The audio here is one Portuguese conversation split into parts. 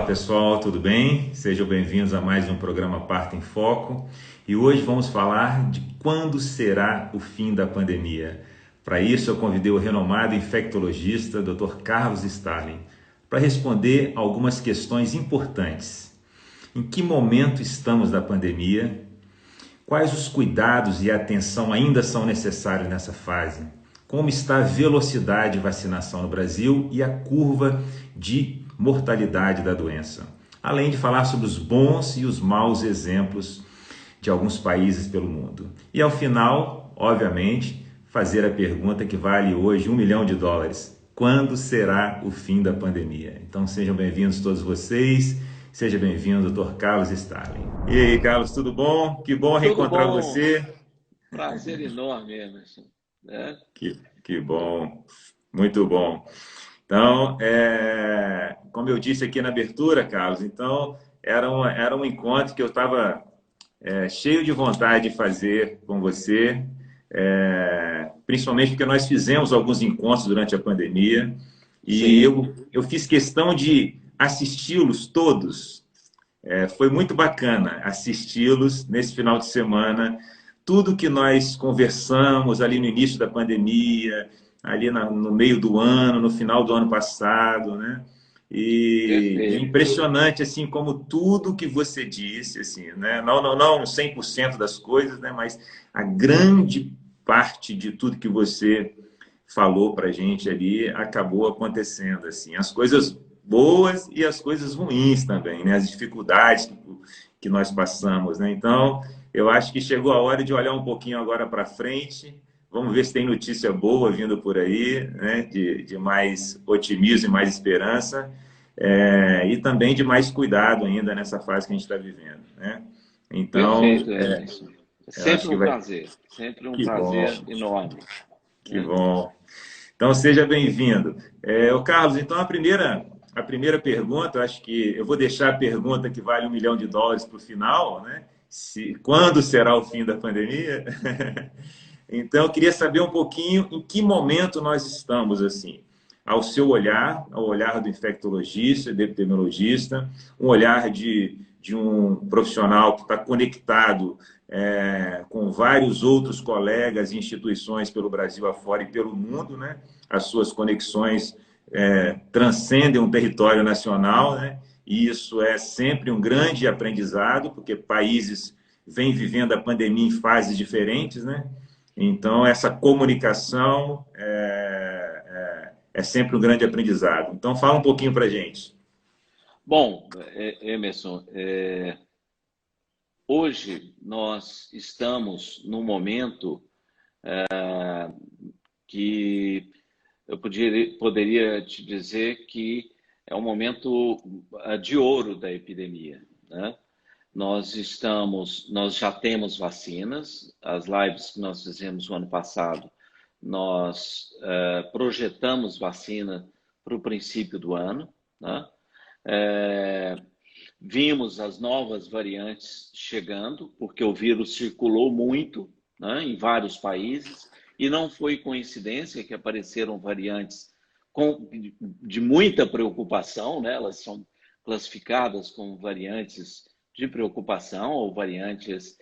Fala pessoal, tudo bem? Sejam bem-vindos a mais um programa Parto em Foco e hoje vamos falar de quando será o fim da pandemia. Para isso, eu convidei o renomado infectologista Dr. Carlos Starling para responder algumas questões importantes. Em que momento estamos da pandemia? Quais os cuidados e atenção ainda são necessários nessa fase? Como está a velocidade de vacinação no Brasil e a curva de mortalidade da doença? Além de falar sobre os bons e os maus exemplos de alguns países pelo mundo. E ao final, obviamente, fazer a pergunta que vale hoje US$ 1 milhão. Quando será o fim da pandemia? Então sejam bem-vindos todos vocês. Seja bem-vindo, Dr. Carlos Starling. E aí, Carlos, tudo bom? Que bom Tudo reencontrar bom, você. prazer enorme, Emerson. Né? Que bom, muito bom. Então, como eu disse aqui na abertura, Carlos, então era um encontro que eu estava cheio de vontade de fazer com você, principalmente porque nós fizemos alguns encontros durante a pandemia e Sim, eu fiz questão de assisti-los todos. Foi muito bacana assisti-los nesse final de semana. Tudo que nós conversamos ali no início da pandemia, no meio do ano, no final do ano passado, né? E perfeito. impressionante, assim, como tudo que você disse, assim, né? Não 100% das coisas, né? Mas a grande parte de tudo que você falou para a gente ali acabou acontecendo, assim. As coisas boas e as coisas ruins também, né? As dificuldades que nós passamos, né? Então, eu acho que chegou a hora de olhar um pouquinho agora para frente. Vamos ver se tem notícia boa vindo por aí, né? De mais otimismo e mais esperança. E também de mais cuidado ainda nessa fase que a gente está vivendo, né? Então, Perfeito, Emerson. É eu acho que vai. sempre um Que bom, prazer enorme. que Né? bom. Então, seja bem-vindo. Ô Carlos, então a primeira pergunta, eu acho que eu vou deixar a pergunta que vale US$ 1 milhão para o final, né? Quando será o fim da pandemia? Então, eu queria saber um pouquinho em que momento nós estamos, assim, ao seu olhar, ao olhar do infectologista, do epidemiologista, um olhar de um profissional que está conectado com vários outros colegas e instituições pelo Brasil afora e pelo mundo, né? As suas conexões transcendem um território nacional, né? E isso é sempre um grande aprendizado, porque países vêm vivendo a pandemia em fases diferentes, né? Então, essa comunicação é sempre um grande aprendizado. Então, fala um pouquinho para a gente. Bom, Emerson, hoje nós estamos num momento que poderia te dizer que é um momento de ouro da epidemia, né? Nós já temos vacinas. As lives que nós fizemos no ano passado, nós projetamos vacina para o princípio do ano, né? Vimos as novas variantes chegando, porque o vírus circulou muito, né, em vários países, e não foi coincidência que apareceram variantes de muita preocupação, né? Elas são classificadas como variantes de preocupação ou variantes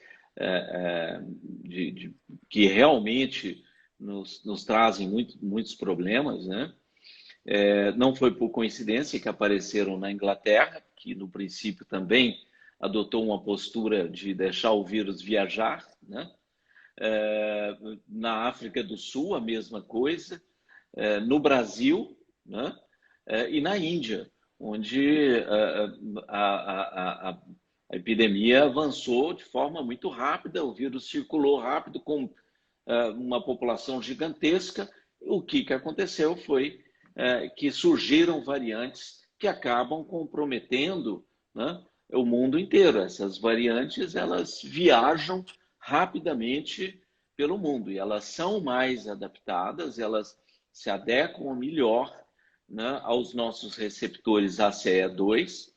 que realmente nos trazem muitos problemas, né? Não foi por coincidência que apareceram na Inglaterra, que no princípio também adotou uma postura de deixar o vírus viajar, né? Na África do Sul, a mesma coisa, no Brasil, né? E na Índia, onde a epidemia avançou de forma muito rápida, o vírus circulou rápido com uma população gigantesca. O que aconteceu foi que surgiram variantes que acabam comprometendo, né, o mundo inteiro. Essas variantes, elas viajam rapidamente pelo mundo e elas são mais adaptadas, elas se adequam melhor, né, aos nossos receptores ACE2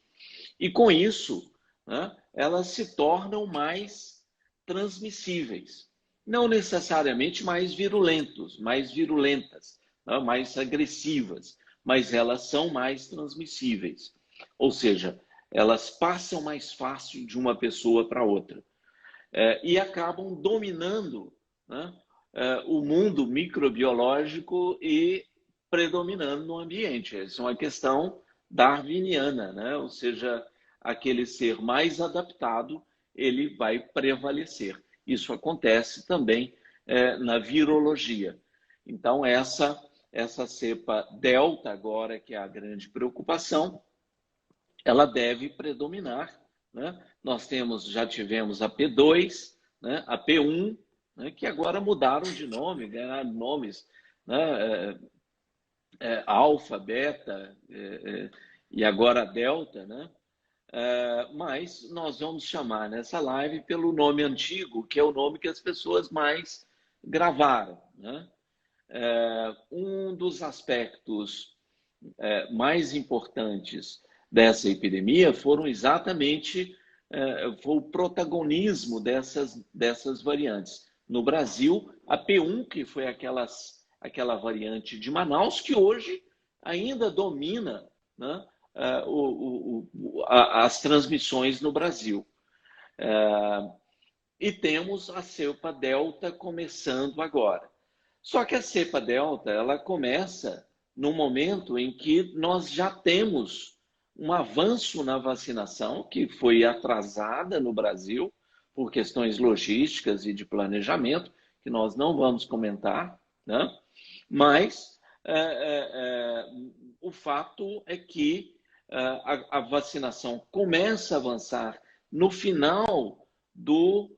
e com isso, né, elas se tornam mais transmissíveis. Não necessariamente mais virulentas, né, mais agressivas, mas elas são mais transmissíveis. Ou seja, elas passam mais fácil de uma pessoa para outra e acabam dominando, né, o mundo microbiológico e predominando no ambiente. Essa é uma questão darwiniana, né? Ou seja, aquele ser mais adaptado, ele vai prevalecer. Isso acontece também na virologia. Então, essa cepa delta agora, que é a grande preocupação, ela deve predominar, né? Nós já tivemos a P2, né? A P1, né? Que agora mudaram de nome, ganharam nomes, né? Alfa, beta e agora a delta, né? Mas nós vamos chamar nessa live pelo nome antigo, que é o nome que as pessoas mais gravaram, né? Um dos aspectos mais importantes dessa epidemia foram exatamente foi o protagonismo dessas variantes. No Brasil, a P1, que foi aquela variante de Manaus, que hoje ainda domina, né, as transmissões no Brasil. E temos a cepa delta começando agora. Só que a cepa delta, ela começa no momento em que nós já temos um avanço na vacinação, que foi atrasada no Brasil por questões logísticas e de planejamento, que nós não vamos comentar, né? Mas o fato é que a vacinação começa a avançar no final do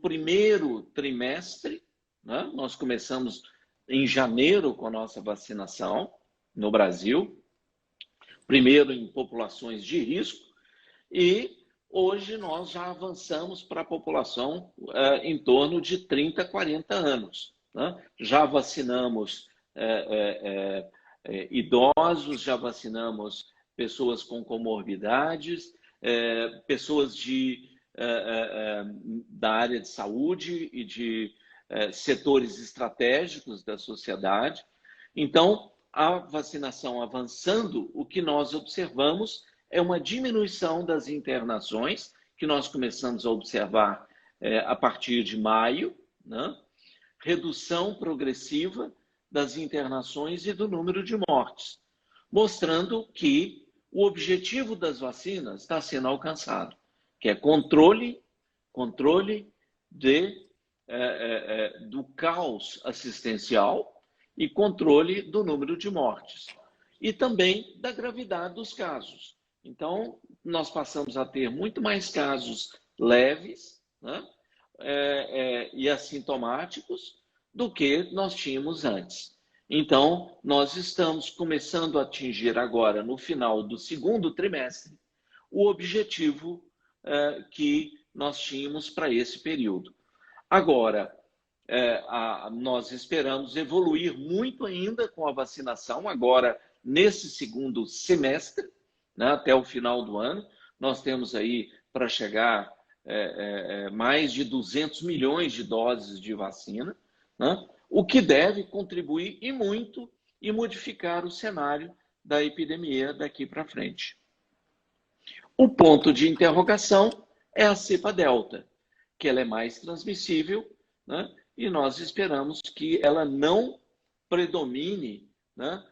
primeiro trimestre, né? Nós começamos em janeiro com a nossa vacinação no Brasil, primeiro em populações de risco, e hoje nós já avançamos para a população em torno de 30, 40 anos. Né? Já vacinamos idosos, já vacinamos pessoas com comorbidades, pessoas da área de saúde e de setores estratégicos da sociedade. Então, a vacinação avançando, o que nós observamos é uma diminuição das internações, que nós começamos a observar a partir de maio, né? Redução progressiva das internações e do número de mortes, mostrando que o objetivo das vacinas está sendo alcançado, que é controle do caos assistencial e controle do número de mortes e também da gravidade dos casos. Então, nós passamos a ter muito mais casos leves, né? E assintomáticos do que nós tínhamos antes. Então, nós estamos começando a atingir agora, no final do segundo trimestre, o objetivo que nós tínhamos para esse período. Agora, nós esperamos evoluir muito ainda com a vacinação, agora nesse segundo semestre, né, até o final do ano. Nós temos aí para chegar mais de 200 milhões de doses de vacina, né, o que deve contribuir e muito e modificar o cenário da epidemia daqui para frente. O ponto de interrogação é a cepa delta, que ela é mais transmissível, né? E nós esperamos que ela não predomine, né?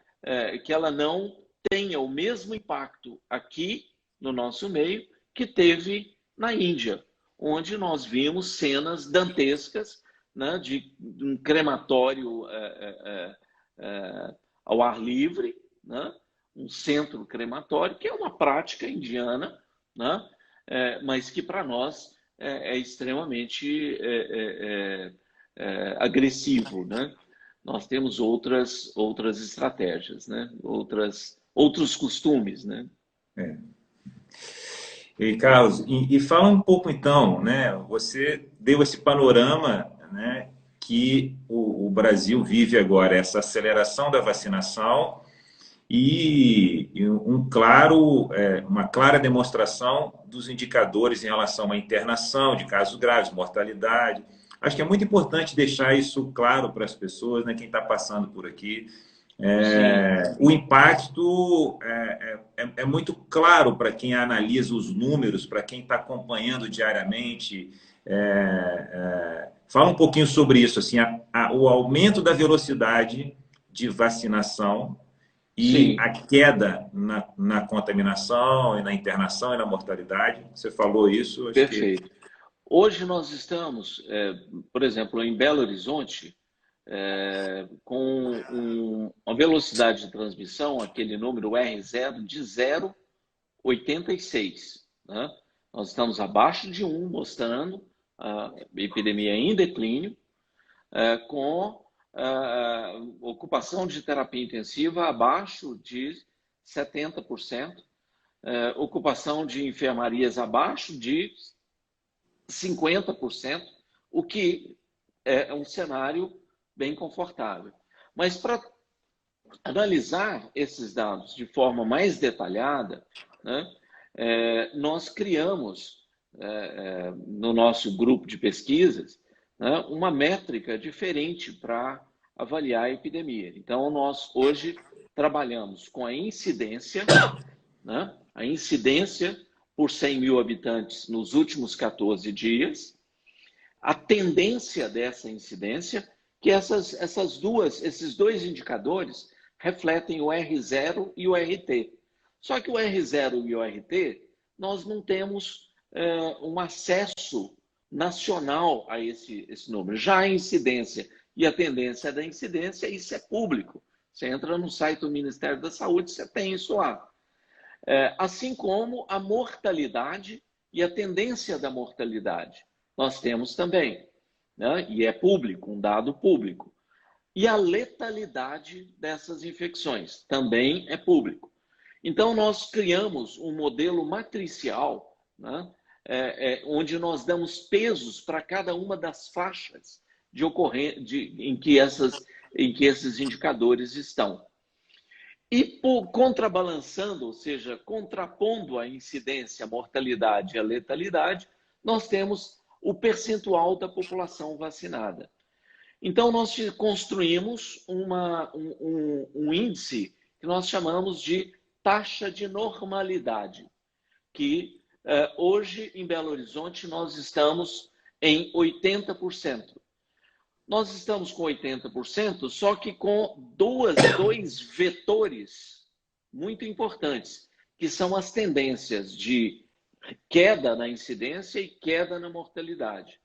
Que ela não tenha o mesmo impacto aqui no nosso meio que teve na Índia, onde nós vimos cenas dantescas, né? De um crematório ao ar livre, né? Um centro crematório, que é uma prática indiana, né? Mas que para nós é extremamente agressivo, né? Nós temos outras estratégias, né? Outros costumes, né? E Carlos, e fala um pouco então, né? Você deu esse panorama, né? Que o Brasil vive agora, essa aceleração da vacinação e uma clara demonstração dos indicadores em relação à internação de casos graves, mortalidade. Acho que é muito importante deixar isso claro para as pessoas, né, quem está passando por aqui. sim, O impacto é muito claro para quem analisa os números, para quem está acompanhando diariamente. Fala um pouquinho sobre isso, assim, o aumento da velocidade de vacinação e sim, a queda na contaminação, e na internação e na mortalidade. Você falou isso, acho que. perfeito. Hoje nós estamos, por exemplo, em Belo Horizonte, com uma velocidade de transmissão, aquele número R0, de 0,86. Né? Nós estamos abaixo de 1, mostrando a epidemia em declínio, com ocupação de terapia intensiva abaixo de 70%, ocupação de enfermarias abaixo de 50%, o que é um cenário bem confortável. Mas para analisar esses dados de forma mais detalhada, né, nós criamos, no nosso grupo de pesquisas, né, uma métrica diferente para avaliar a epidemia. Então, nós hoje trabalhamos com a incidência, né, a incidência por 100 mil habitantes nos últimos 14 dias, a tendência dessa incidência, que esses dois indicadores refletem o R0 e o RT. Só que o R0 e o RT, nós não temos um acesso nacional a esse número. Já a incidência e a tendência da incidência, isso é público. Você entra no site do Ministério da Saúde, você tem isso lá. Assim como a mortalidade e a tendência da mortalidade. Nós temos também, né? E é público, um dado público. E a letalidade dessas infecções também é público. Então, nós criamos um modelo matricial, né? Onde nós damos pesos para cada uma das faixas em que esses indicadores estão. E contrabalançando, ou seja, contrapondo a incidência, a mortalidade e a letalidade, nós temos o percentual da população vacinada. Então, nós construímos um índice que nós chamamos de taxa de normalidade, que hoje, em Belo Horizonte, nós estamos em 80%. Nós estamos com 80%, só que com dois vetores muito importantes, que são as tendências de queda na incidência e queda na mortalidade.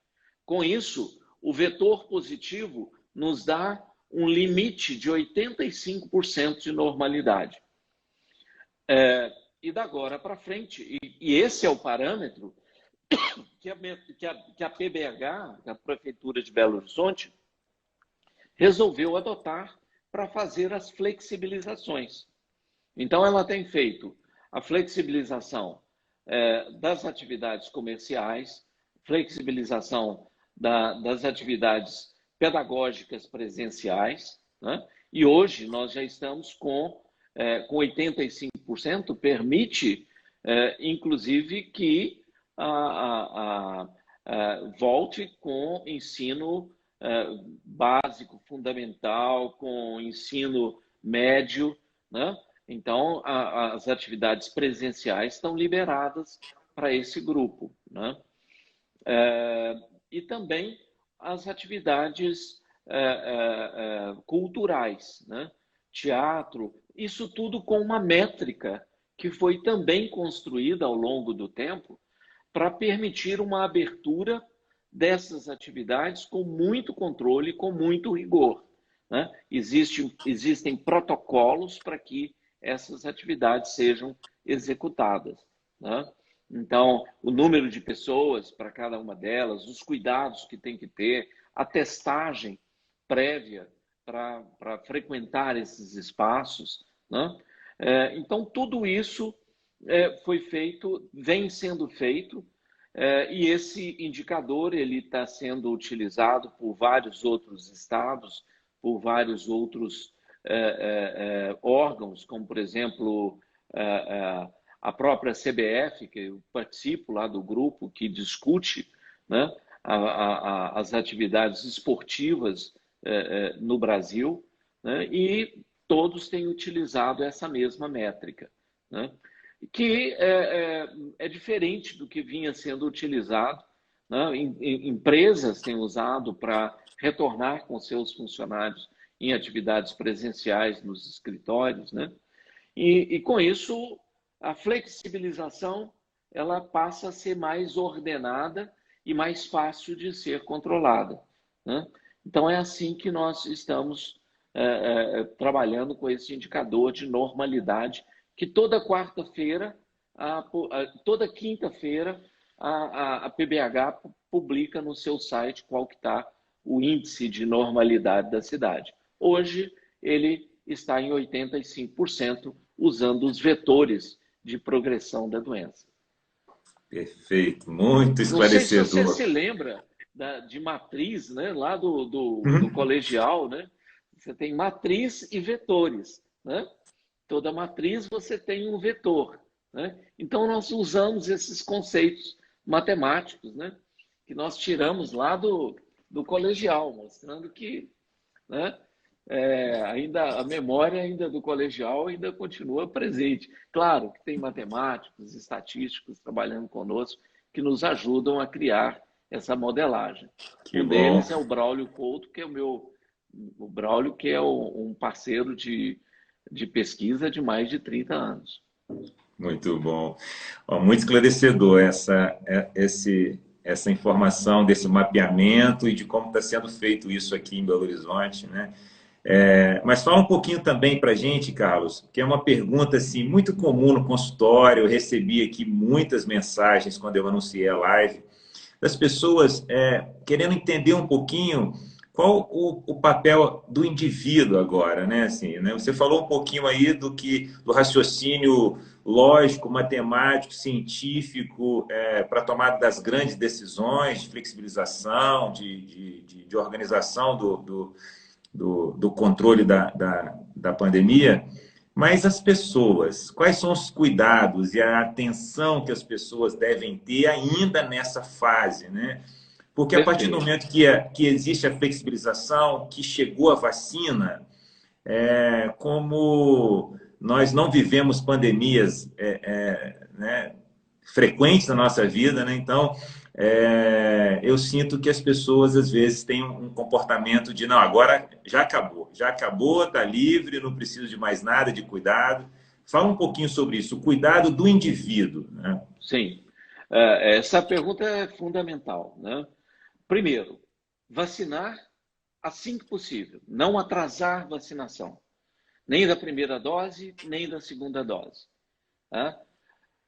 Com isso, o vetor positivo nos dá um limite de 85% de normalidade. E da agora para frente, e esse é o parâmetro que a PBH, a Prefeitura de Belo Horizonte, resolveu adotar para fazer as flexibilizações. Então, ela tem feito a flexibilização das atividades comerciais, flexibilização das atividades pedagógicas presenciais, né? E hoje nós já estamos com 85%, permite, inclusive, que volte com ensino básico, fundamental, com ensino médio, né? Então, as atividades presenciais estão liberadas para esse grupo, né? E também as atividades culturais, né? Teatro, isso tudo com uma métrica que foi também construída ao longo do tempo para permitir uma abertura dessas atividades com muito controle, com muito rigor, né? Existem protocolos para que essas atividades sejam executadas, né? Então, o número de pessoas para cada uma delas, os cuidados que tem que ter, a testagem prévia para frequentar esses espaços, né? Então, tudo isso foi feito, vem sendo feito, e esse indicador ele está sendo utilizado por vários outros estados, por vários outros órgãos, como, por exemplo, a própria CBF, que eu participo lá do grupo que discute, né, as atividades esportivas no Brasil, né, e todos têm utilizado essa mesma métrica, né? Que é diferente do que vinha sendo utilizado, né? Empresas têm usado para retornar com seus funcionários em atividades presenciais nos escritórios, né? E com isso, a flexibilização ela passa a ser mais ordenada e mais fácil de ser controlada, né? Então, é assim que nós estamos trabalhando com esse indicador de normalidade, que toda quarta-feira, toda quinta-feira, a PBH publica no seu site qual que está o índice de normalidade da cidade. Hoje, ele está em 85%, usando os vetores de progressão da doença. Perfeito, muito Não sei se você esclarecedor. se lembra de matriz, né? Lá do colegial, né? Você tem matriz e vetores, né? Toda matriz você tem um vetor, né? Então, nós usamos esses conceitos matemáticos, né? Que nós tiramos lá do colegial, mostrando que, né? Ainda a memória ainda do colegial ainda continua presente. Claro que tem matemáticos, estatísticos trabalhando conosco que nos ajudam a criar essa modelagem. Que Um bom. deles é o Braulio Couto, que é o Braulio, que é um parceiro de pesquisa de mais de 30 anos. Muito bom. Ó, muito esclarecedor essa informação desse mapeamento e de como está sendo feito isso aqui em Belo Horizonte, né? Mas fala um pouquinho também para a gente, Carlos, que é uma pergunta assim, muito comum no consultório. Eu recebi aqui muitas mensagens quando eu anunciei a live, das pessoas querendo entender um pouquinho qual o papel do indivíduo agora, né? Assim, né? Você falou um pouquinho aí do raciocínio lógico, matemático, científico para a tomada das grandes decisões, de flexibilização, de organização do controle da pandemia. Mas as pessoas, quais são os cuidados e a atenção que as pessoas devem ter ainda nessa fase, né? Porque a partir do Perfeito. momento que existe a flexibilização, que chegou a vacina, como nós não vivemos pandemias né, frequentes na nossa vida, né? Então, eu sinto que as pessoas, às vezes, têm um comportamento de, não, agora já acabou, está livre, não preciso de mais nada, de cuidado. Fala um pouquinho sobre isso, o cuidado do indivíduo, né? Sim. Essa pergunta é fundamental, né? Primeiro, vacinar assim que possível, não atrasar vacinação, nem da primeira dose, nem da segunda dose, tá?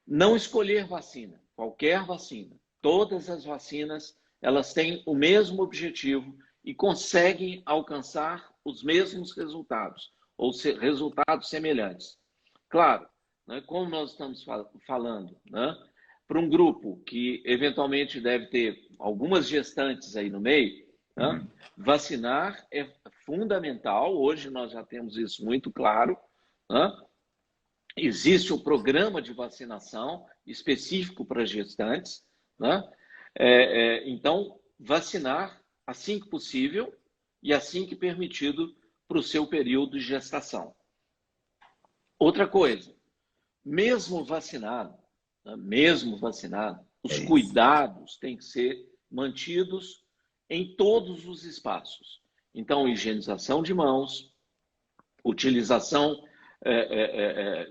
Não escolher vacina, qualquer vacina. Todas as vacinas, elas têm o mesmo objetivo e conseguem alcançar os mesmos resultados, ou resultados semelhantes. Claro, né, como nós estamos falando, né, para um grupo que eventualmente deve ter algumas gestantes aí no meio, né, vacinar é fundamental. Hoje nós já temos isso muito claro, né? Existe um programa de vacinação específico para gestantes, né? Então, vacinar assim que possível e assim que permitido para o seu período de gestação. Outra coisa, mesmo vacinado, né? Mesmo vacinado, os cuidados têm que ser mantidos em todos os espaços. Então, higienização de mãos, utilização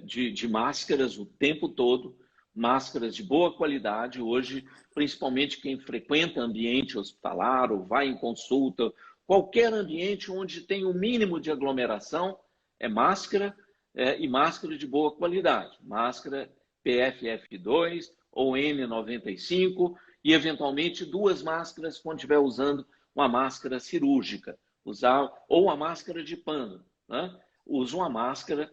de máscaras o tempo todo, máscaras de boa qualidade. Hoje, principalmente quem frequenta ambiente hospitalar ou vai em consulta, qualquer ambiente onde tem o mínimo de aglomeração, é máscara e máscara de boa qualidade. Máscara PFF2 ou N95 e, eventualmente, 2 máscaras quando estiver usando uma máscara cirúrgica, ou uma máscara de pano, né? Usa uma máscara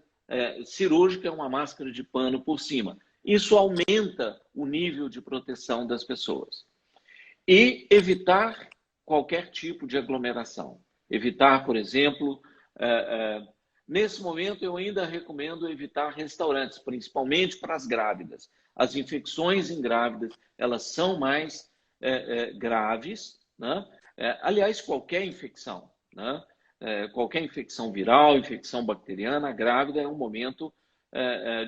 cirúrgica, uma máscara de pano por cima. Isso aumenta o nível de proteção das pessoas. E evitar qualquer tipo de aglomeração. Evitar, por exemplo, nesse momento eu ainda recomendo evitar restaurantes, principalmente para as grávidas. As infecções em grávidas, elas são mais graves, né? Aliás, qualquer infecção, né? qualquer infecção viral, infecção bacteriana, a grávida é um momento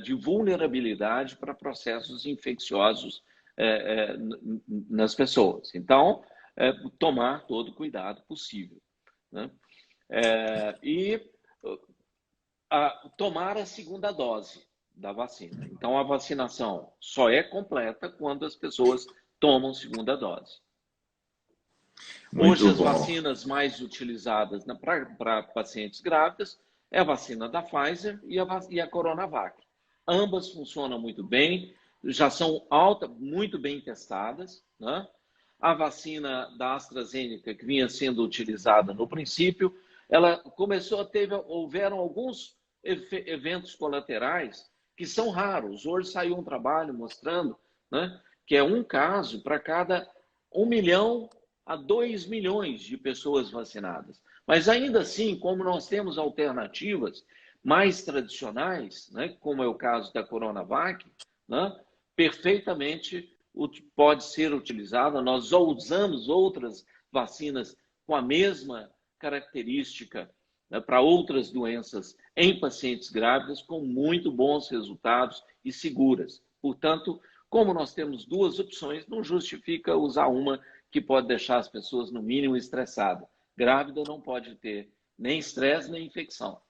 de vulnerabilidade para processos infecciosos nas pessoas. Então, tomar todo o cuidado possível, né? E tomar a segunda dose da vacina. Então, a vacinação só é completa quando as pessoas tomam segunda dose. Muito Hoje, as bom. vacinas mais utilizadas para pacientes grávidas é a vacina da Pfizer e a Coronavac. Ambas funcionam muito bem, já são muito bem testadas, né? A vacina da AstraZeneca, que vinha sendo utilizada no princípio, ela houveram alguns eventos colaterais que são raros. Hoje saiu um trabalho mostrando, né, que é um caso para cada 1 milhão a 2 milhões de pessoas vacinadas. Mas ainda assim, como nós temos alternativas mais tradicionais, né, como é o caso da Coronavac, né, perfeitamente pode ser utilizada. Nós já usamos outras vacinas com a mesma característica, né, para outras doenças em pacientes grávidas com muito bons resultados e seguras. Portanto, como nós temos duas opções, não justifica usar uma que pode deixar as pessoas, no mínimo, estressadas. Grávida não pode ter nem estresse, nem infecção.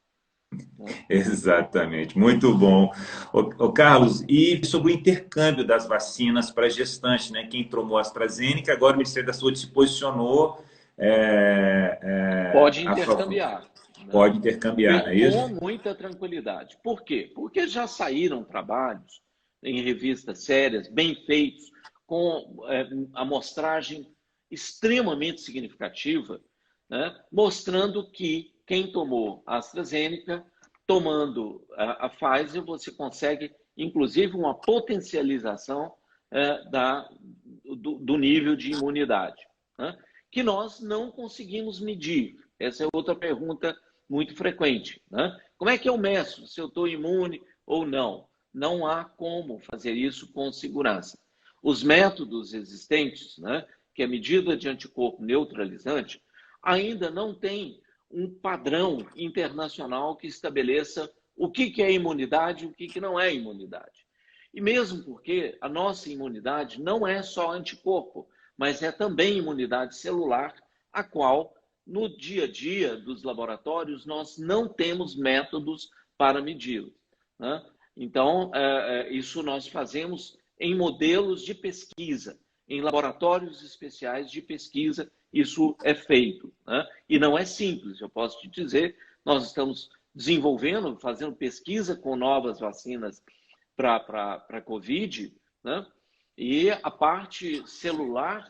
Exatamente, muito bom. Ô, Carlos, e sobre o intercâmbio das vacinas para gestantes, né? Quem tomou a AstraZeneca, agora o Ministério da Saúde se posicionou Pode a favor. intercambiar, né? Pode intercambiar, não é Com isso? muita tranquilidade. Por quê? Porque já saíram trabalhos em revistas sérias, bem feitos, com amostragem extremamente significativa, né? Mostrando que quem tomou a AstraZeneca, tomando a Pfizer, você consegue, inclusive, uma potencialização do nível de imunidade, né? Que nós não conseguimos medir. Essa é outra pergunta muito frequente, né? Como é que eu meço se eu estou imune ou não? Não há como fazer isso com segurança. Os métodos existentes, né, que é a medida de anticorpo neutralizante, ainda não tem um padrão internacional que estabeleça o que é imunidade e o que não é imunidade. E mesmo porque a nossa imunidade não é só anticorpo, mas é também imunidade celular, a qual no dia a dia dos laboratórios, nós não temos métodos para medi-lo, né? Então, isso nós fazemos em modelos de pesquisa, em laboratórios especiais de pesquisa, isso é feito, né? E não é simples, eu posso te dizer, nós estamos desenvolvendo, fazendo pesquisa com novas vacinas para a Covid, né? E a parte celular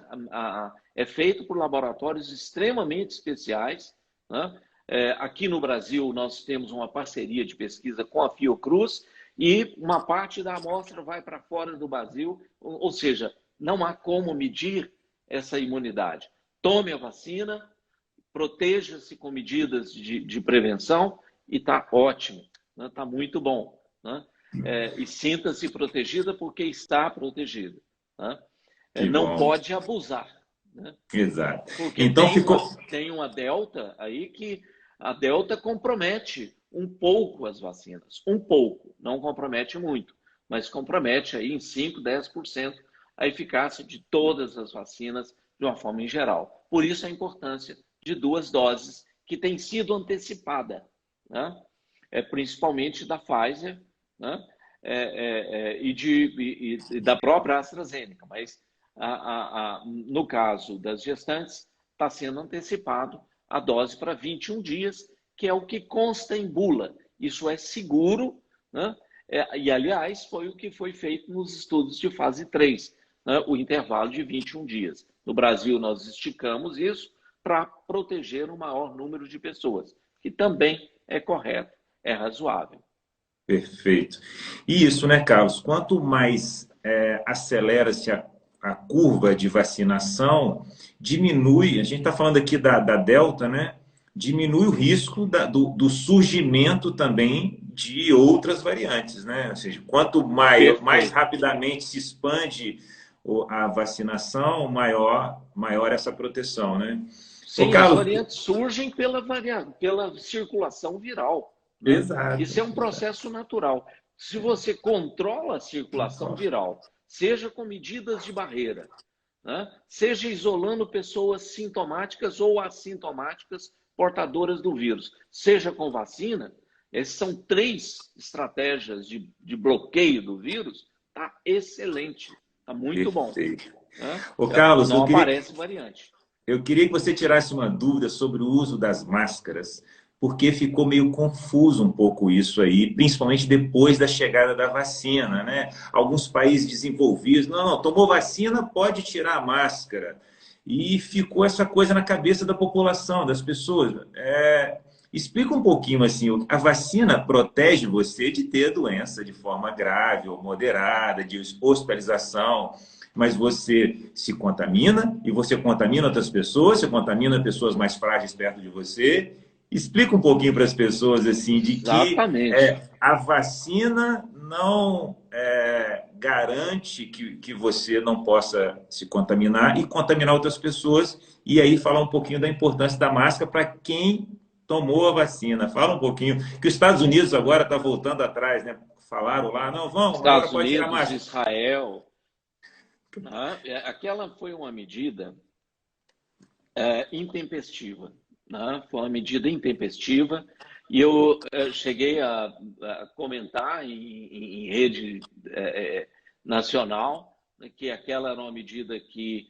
é feita por laboratórios extremamente especiais, né? Aqui no Brasil, nós temos uma parceria de pesquisa com a Fiocruz e uma parte da amostra vai para fora do Brasil, ou seja, não há como medir essa imunidade. Tome a vacina, proteja-se com medidas de prevenção e está ótimo, né? Está muito bom, né? E sinta-se protegida porque está protegida, né? Não bom. pode abusar, né? Exato. Porque Então tem uma delta aí que a delta compromete um pouco as vacinas. Um pouco, não compromete muito, mas compromete aí em 5, 10% a eficácia de todas as vacinas de uma forma em geral. Por isso a importância de 2 doses que tem sido antecipada, né? Principalmente da Pfizer, né? E da própria AstraZeneca, mas no caso das gestantes, está sendo antecipado a dose para 21 dias, que é o que consta em bula. Isso é seguro, né? E, aliás, foi o que foi feito nos estudos de fase 3, né? O intervalo de 21 dias. No Brasil, nós esticamos isso para proteger o maior número de pessoas, que também é correto, é razoável. Perfeito. E isso, né, Carlos? Quanto mais acelera-se a curva de vacinação, diminui, a gente está falando aqui da Delta, né? Diminui o risco do surgimento também de outras variantes, né? Ou seja, quanto mais rapidamente se expande a vacinação, maior essa proteção, né? Ô, Sim, as Carlos, variantes surgem pela circulação viral, né? exato. Isso é um processo natural. Se você controla a circulação viral, seja com medidas de barreira, né? Seja isolando pessoas sintomáticas ou assintomáticas portadoras do vírus, seja com vacina, essas são três estratégias de bloqueio do vírus, tá excelente, tá muito bom, Perfeito. né? Ô, Carlos, Não aparece variante. eu queria que você tirasse uma dúvida sobre o uso das máscaras, porque ficou meio confuso um pouco isso aí, principalmente depois da chegada da vacina, né? Alguns países desenvolvidos, não, tomou vacina, pode tirar a máscara. E ficou essa coisa na cabeça da população, das pessoas. Explica um pouquinho assim, a vacina protege você de ter doença de forma grave ou moderada, de hospitalização, mas você se contamina e você contamina outras pessoas, você contamina pessoas mais frágeis perto de você. Explica um pouquinho para as pessoas assim de que Exatamente. a vacina não garante que você não possa se contaminar e contaminar outras pessoas. E aí falar um pouquinho da importância da máscara para quem tomou a vacina. Fala um pouquinho que os Estados Unidos agora está voltando atrás, né? Falaram lá, não, vamos, agora Estados pode tirar a Unidos, máscara. Israel, né? Aquela foi uma medida intempestiva, né? Foi uma medida intempestiva e eu cheguei a comentar em rede nacional, né, que aquela era uma medida que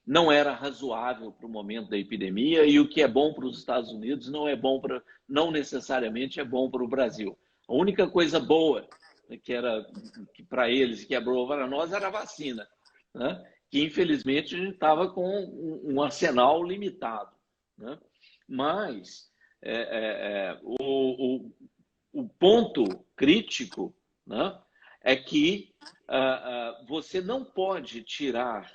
não era razoável para o momento da epidemia e o que é bom para os Estados Unidos não é bom para, não necessariamente é bom para o Brasil. A única coisa boa, né, que era que para eles, que é boa para nós, era a vacina, né? Que infelizmente a gente estava com um arsenal limitado, né? Mas o ponto crítico, né, é que você não pode tirar,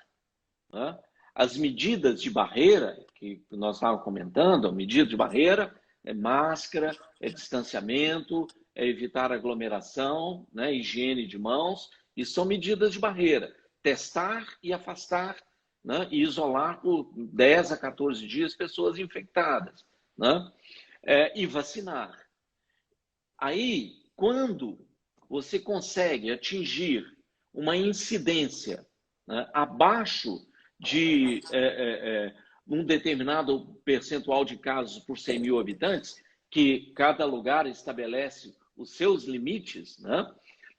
né, as medidas de barreira que nós estávamos comentando, a medida de barreira é máscara, é distanciamento, é evitar aglomeração, né, higiene de mãos, e são medidas de barreira. Testar e afastar, né, e isolar por 10 a 14 dias pessoas infectadas, né, e vacinar. Aí, quando você consegue atingir uma incidência, né, abaixo de um determinado percentual de casos por 100 mil habitantes, que cada lugar estabelece os seus limites, né?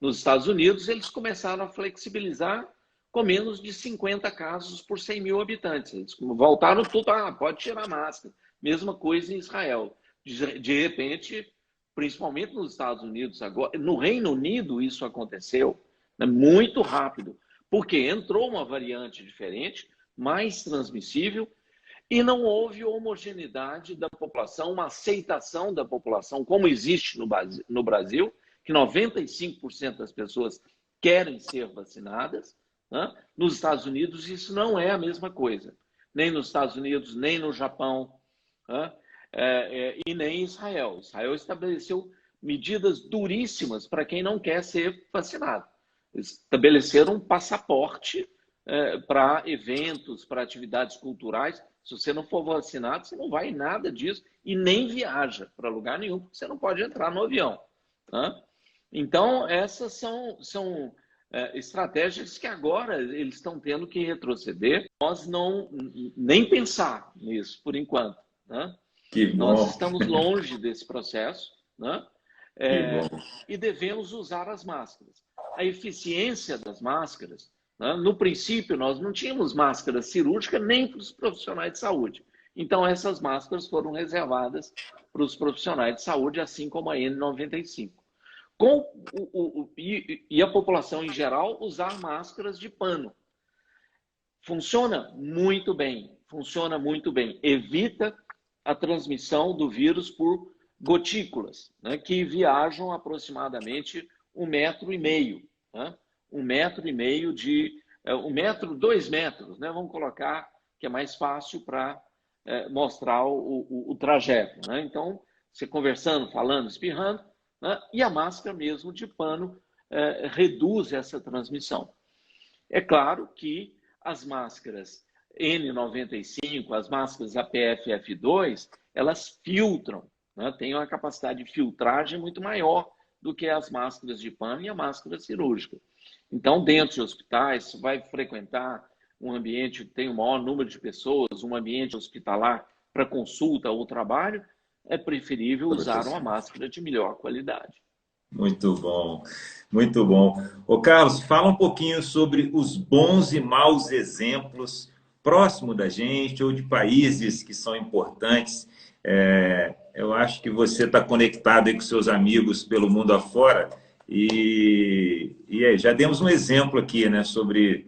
Nos Estados Unidos, eles começaram a flexibilizar com menos de 50 casos por 100 mil habitantes. Eles voltaram tudo, pode tirar máscara. Mesma coisa em Israel. De repente, principalmente nos Estados Unidos agora, no Reino Unido isso aconteceu, né, muito rápido, porque entrou uma variante diferente, mais transmissível, e não houve homogeneidade da população, uma aceitação da população, como existe no Brasil, que 95% das pessoas querem ser vacinadas, né? Nos Estados Unidos isso não é a mesma coisa, nem nos Estados Unidos, nem no Japão, né? E nem em Israel. Israel estabeleceu medidas duríssimas para quem não quer ser vacinado. Estabeleceram um passaporte para eventos, para atividades culturais. Se você não for vacinado, você não vai em nada disso e nem viaja para lugar nenhum, porque você não pode entrar no avião. Tá? Então, essas são estratégias que agora eles estão tendo que retroceder. Nós não nem pensar nisso por enquanto. Né? Que Nós bom, estamos longe desse processo, né? que bom. E devemos usar as máscaras. A eficiência das máscaras, né? No princípio, nós não tínhamos máscara cirúrgica nem para os profissionais de saúde. Então, essas máscaras foram reservadas para os profissionais de saúde, assim como a N95. E a população em geral usar máscaras de pano. Funciona muito bem, funciona muito bem. Evita a transmissão do vírus por gotículas, né, que viajam aproximadamente 1,5 metro, né? 1,5 metro de 1 metro, 2 metros, né? Vamos colocar que é mais fácil para mostrar o trajeto, né? Então, você conversando, falando, espirrando, né? E a máscara mesmo de pano reduz essa transmissão. É claro que as máscaras N95, as máscaras APF-F2, elas filtram, né? Têm uma capacidade de filtragem muito maior do que as máscaras de pano e a máscara cirúrgica. Então, dentro de hospitais, você vai frequentar um ambiente que tem o maior número de pessoas, um ambiente hospitalar para consulta ou trabalho, é preferível usar uma Professor. máscara de melhor qualidade. Muito bom, muito bom. Ô Carlos, fala um pouquinho sobre os bons e maus exemplos próximo da gente ou de países que são importantes. Eu acho que você está conectado aí com seus amigos pelo mundo afora e aí, já demos um exemplo aqui, né, sobre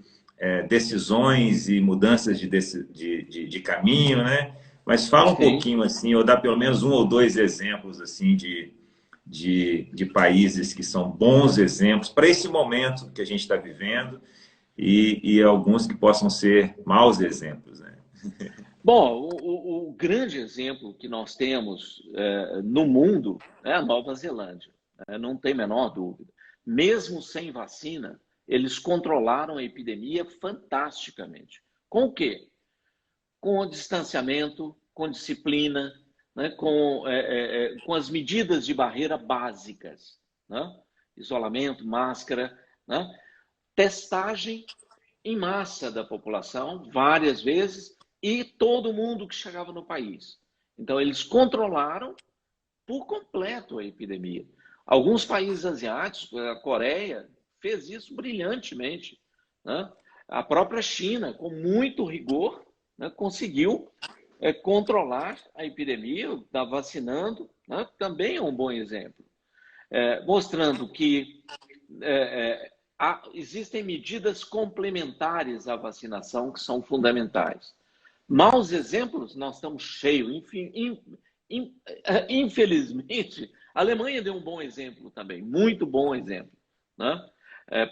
decisões e mudanças de caminho, né? Mas fala um Sim. pouquinho assim, ou dá pelo menos um ou dois exemplos assim de países que são bons exemplos para esse momento que a gente está vivendo e alguns que possam ser maus exemplos, né? Bom, o grande exemplo que nós temos no mundo é a Nova Zelândia, né? Não tem a menor dúvida. Mesmo sem vacina, eles controlaram a epidemia fantasticamente. Com o quê? Com o distanciamento, com disciplina, né? Com as medidas de barreira básicas, né? Isolamento, máscara, né? Testagem em massa da população, várias vezes, e todo mundo que chegava no país. Então, eles controlaram por completo a epidemia. Alguns países asiáticos, a Coreia, fez isso brilhantemente, né? A própria China, com muito rigor, né, conseguiu controlar a epidemia, está vacinando, né? Também é um bom exemplo. Mostrando que existem medidas complementares à vacinação que são fundamentais. Maus exemplos, nós estamos cheios. Infelizmente, a Alemanha deu um bom exemplo também, muito bom exemplo, né?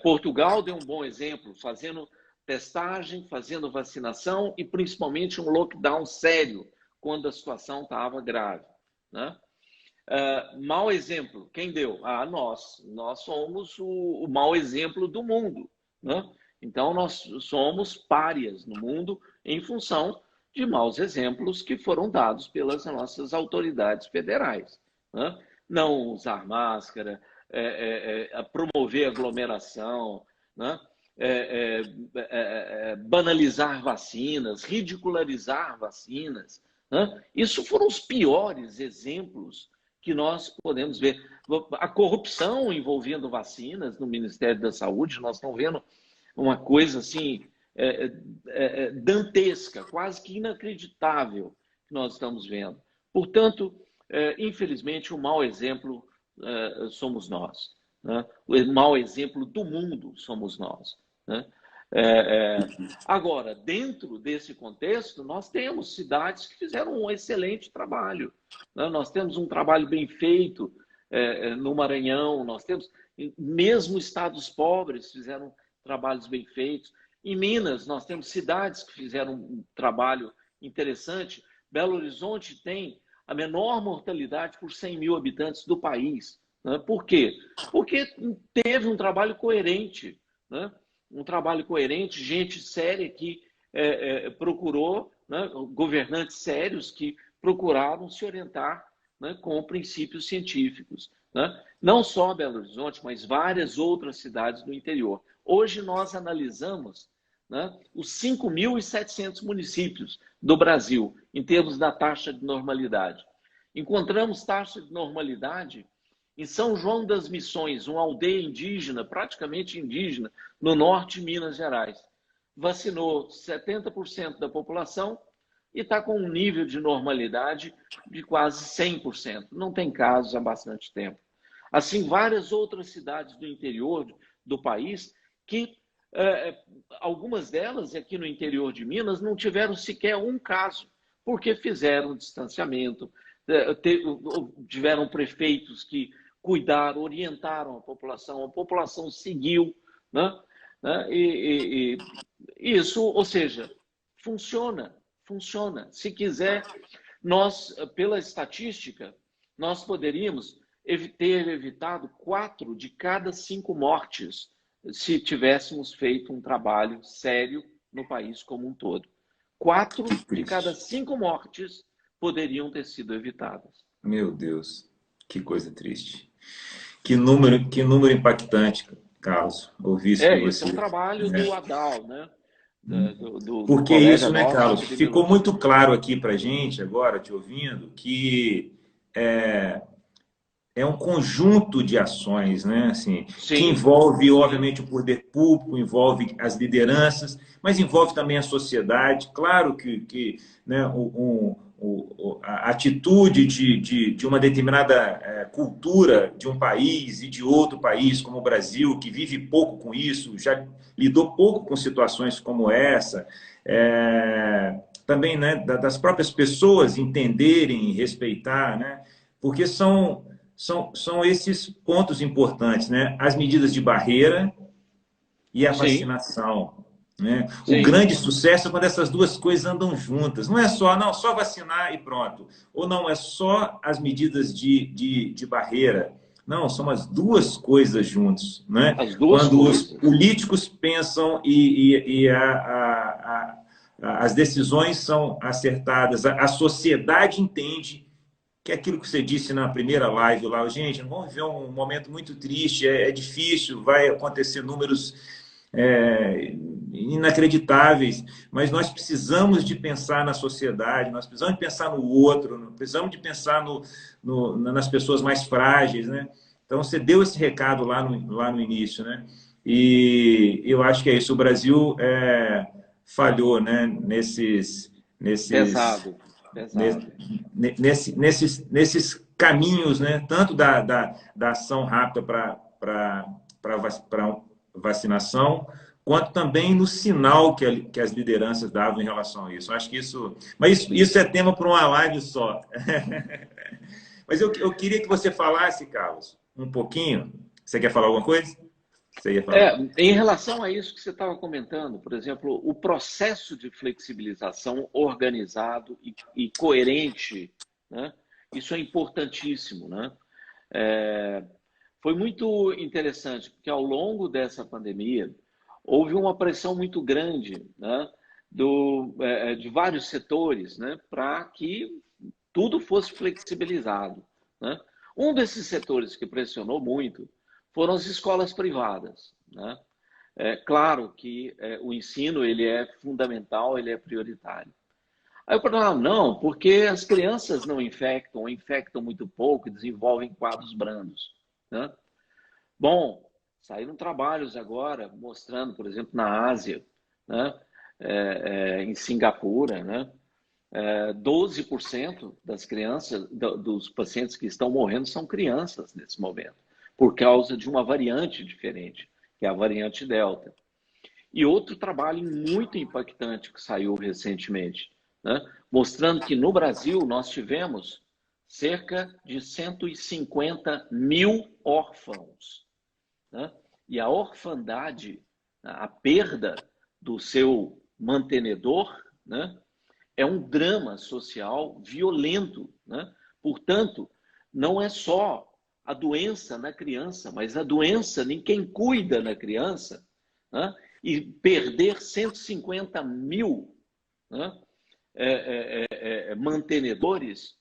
Portugal deu um bom exemplo, fazendo testagem, fazendo vacinação e principalmente um lockdown sério quando a situação estava grave, né? Mau exemplo, quem deu? Nós. Nós somos o mau exemplo do mundo, né? Então, nós somos párias no mundo em função de maus exemplos que foram dados pelas nossas autoridades federais, né? Não usar máscara, promover aglomeração, né? Banalizar vacinas, ridicularizar vacinas, né? Isso foram os piores exemplos que nós podemos ver. A corrupção envolvendo vacinas no Ministério da Saúde, nós estamos vendo uma coisa assim dantesca, quase que inacreditável que nós estamos vendo. Portanto, infelizmente, o mau exemplo somos nós, né? O mau exemplo do mundo somos nós, né? Agora, dentro desse contexto, nós temos cidades que fizeram um excelente trabalho, né? Nós temos um trabalho bem feito no Maranhão, nós temos, mesmo estados pobres fizeram trabalhos bem feitos. Em Minas, nós temos cidades que fizeram um trabalho interessante. Belo Horizonte tem a menor mortalidade por 100 mil habitantes do país, né? Por quê? Porque teve um trabalho coerente, né? Um trabalho coerente, gente séria que procurou, né? Governantes sérios que procuraram se orientar, né? Com princípios científicos, né? Não só Belo Horizonte, mas várias outras cidades do interior. Hoje nós analisamos, né, os 5.700 municípios do Brasil, em termos da taxa de normalidade. Encontramos taxa de normalidade em São João das Missões, uma aldeia indígena, praticamente indígena, no norte de Minas Gerais. Vacinou 70% da população e está com um nível de normalidade de quase 100%. Não tem casos há bastante tempo. Assim, várias outras cidades do interior do país que algumas delas aqui no interior de Minas não tiveram sequer um caso, porque fizeram distanciamento, tiveram prefeitos que cuidaram, orientaram a população seguiu, né? E isso, ou seja, funciona, funciona. Se quiser, nós, pela estatística, nós poderíamos ter evitado 4 de cada 5 mortes se tivéssemos feito um trabalho sério no país como um todo. 4 de cada Triste. 5 mortes poderiam ter sido evitadas. Meu Deus, que coisa triste. Que número impactante, Carlos, ouvir isso de Esse é você. um trabalho Né? do ADAL, né? Do Porque colega isso, né, nosso Carlos, ficou epidemiologista. muito claro aqui para gente, agora, te ouvindo, que é, é um conjunto de ações, né, assim, que Sim, envolve, sim, obviamente, o poder público, envolve as lideranças, mas envolve também a sociedade. Claro que né, a atitude de uma determinada cultura de um país e de outro país, como o Brasil, que vive pouco com isso, já lidou pouco com situações como essa, também né, das próprias pessoas entenderem e respeitar, né, porque são esses pontos importantes, né? As medidas de barreira e a sim, vacinação. Né? O sim. grande sucesso é quando essas duas coisas andam juntas. Não é só, não, só vacinar e pronto. Ou não, é só as medidas de barreira. Não, são as duas coisas juntas. Né? As duas Quando os coisas. políticos pensam e as decisões são acertadas, a sociedade entende que é aquilo que você disse na primeira live lá, gente, vamos viver um momento muito triste, é difícil, vai acontecer números inacreditáveis, mas nós precisamos de pensar na sociedade, nós precisamos de pensar no outro, precisamos de pensar nas pessoas mais frágeis, né? Então, você deu esse recado lá no início, né? E eu acho que é isso. O Brasil falhou, né? Pesado, pesado. Nesses caminhos, né? Tanto da ação rápida para vacinação, quanto também no sinal que as lideranças davam em relação a isso. Acho que isso. Mas isso é tema para uma live só. Mas eu queria que você falasse, Carlos, um pouquinho. Você quer falar alguma coisa? Você ia falar. Em relação a isso que você estava comentando, por exemplo, o processo de flexibilização organizado e coerente, né? Isso é importantíssimo, né? É, foi muito interessante, porque ao longo dessa pandemia houve uma pressão muito grande, né, de vários setores, né, para que tudo fosse flexibilizado. Né? Um desses setores que pressionou muito foram as escolas privadas. Né? É claro que o ensino ele é fundamental, ele é prioritário. Aí eu falei, não, porque as crianças não infectam, ou infectam muito pouco e desenvolvem quadros brandos. Né? Bom, saíram trabalhos agora mostrando, por exemplo, na Ásia, né? Em Singapura, né? 12% das crianças, dos pacientes que estão morrendo são crianças nesse momento, por causa de uma variante diferente, que é a variante Delta. E outro trabalho muito impactante que saiu recentemente, né? Mostrando que no Brasil nós tivemos cerca de 150 mil órfãos. Né? E a orfandade, a perda do seu mantenedor, né? É um drama social violento. Né? Portanto, não é só a doença na criança, mas a doença em quem cuida da criança. Né? E perder 150 mil, né, mantenedores